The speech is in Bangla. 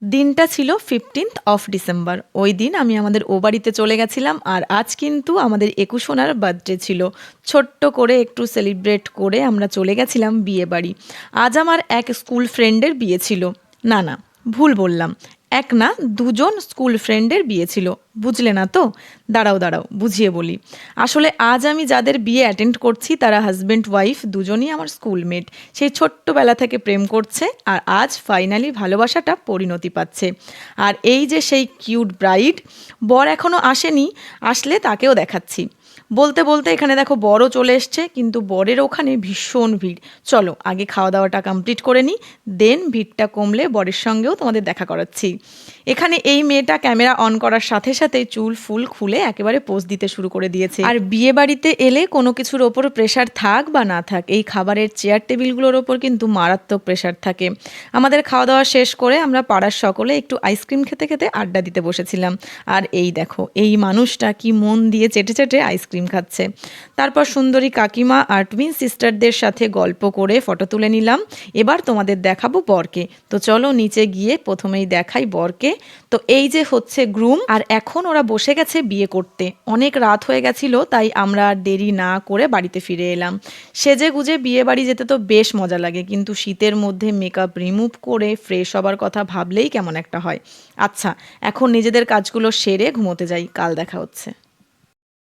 দিনটা ছিল 15th ডিসেম্বর। ওই দিন আমি আমাদের ও বাড়িতে চলে গেছিলাম, আর আজ কিন্তু আমাদের একুশোনার বার্থডে ছিল। ছোট্ট করে একটু সেলিব্রেট করে আমরা চলে গেছিলাম বিয়ে বাড়ি। আজ আমার এক স্কুল ফ্রেন্ডের বিয়ে ছিল। না না, ভুল বললাম, এক না, দুজন স্কুল ফ্রেন্ডের বিয়ে ছিল। বুঝলে না তো? দাঁড়াও দাঁড়াও, বুঝিয়ে বলি। আসলে আজ আমি যাদের বিয়ে অ্যাটেন্ড করছি তারা হাজব্যান্ড ওয়াইফ দুজনই আমার স্কুলমেট। সেই ছোট্টবেলা থেকে প্রেম করছে, আর আজ ফাইনালি ভালোবাসাটা পরিণতি পাচ্ছে। আর এই যে সেই কিউট ব্রাইড, বর এখনও আসেনি, আসলে তাকেও দেখাচ্ছি। বলতে বলতে এখানে দেখো বরও চলে এসছে, কিন্তু বরের ওখানে ভীষণ ভিড়। চলো আগে খাওয়া দাওয়াটা কমপ্লিট করে নিই, দেন ভিড়টা কমলে বরের সঙ্গেও তোমাদের দেখা করাচ্ছি। এখানে এই মেয়েটা ক্যামেরা অন করার সাথে সাথে চুল ফুল খুলে একেবারে পোজ দিতে শুরু করে দিয়েছে। আর বিয়ে বাড়িতে এলে কোনো কিছুর ওপর প্রেশার থাক বা না থাক, এই খাবারের চেয়ার টেবিলগুলোর ওপর কিন্তু মারাত্মক প্রেশার থাকে। আমাদের খাওয়া দাওয়া শেষ করে আমরা পাড়ার সকলে একটু আইসক্রিম খেতে খেতে আড্ডা দিতে বসেছিলাম। আর এই দেখো, এই মানুষটা কি মন দিয়ে চেটে চেটে আইসক্রিম খাচ্ছে। তারপর সুন্দরী কাকিমা আর টুইন সিস্টারদের সাথে গল্প করে ফটো তুলে নিলাম। এবার তোমাদের দেখাবো বরকে। তো চলো নিচে গিয়ে প্রথমেই দেখাই বরকে। তো এই যে হচ্ছে গ্রুম, আর এখন ওরা বসে গেছে বিয়ে করতে। অনেক রাত হয়ে গেছিল, তাই আমরা আর দেরি না করে বাড়িতে ফিরে এলাম। সেজে গুজে বিয়ে বাড়ি যেতে তো বেশ মজা লাগে, কিন্তু শীতের মধ্যে মেকআপ রিমুভ করে ফ্রেশ হবার কথা ভাবলেই কেমন একটা হয়। আচ্ছা, এখন নিজেদের কাজগুলো সেরে ঘুমোতে যাই, কাল দেখা হচ্ছে।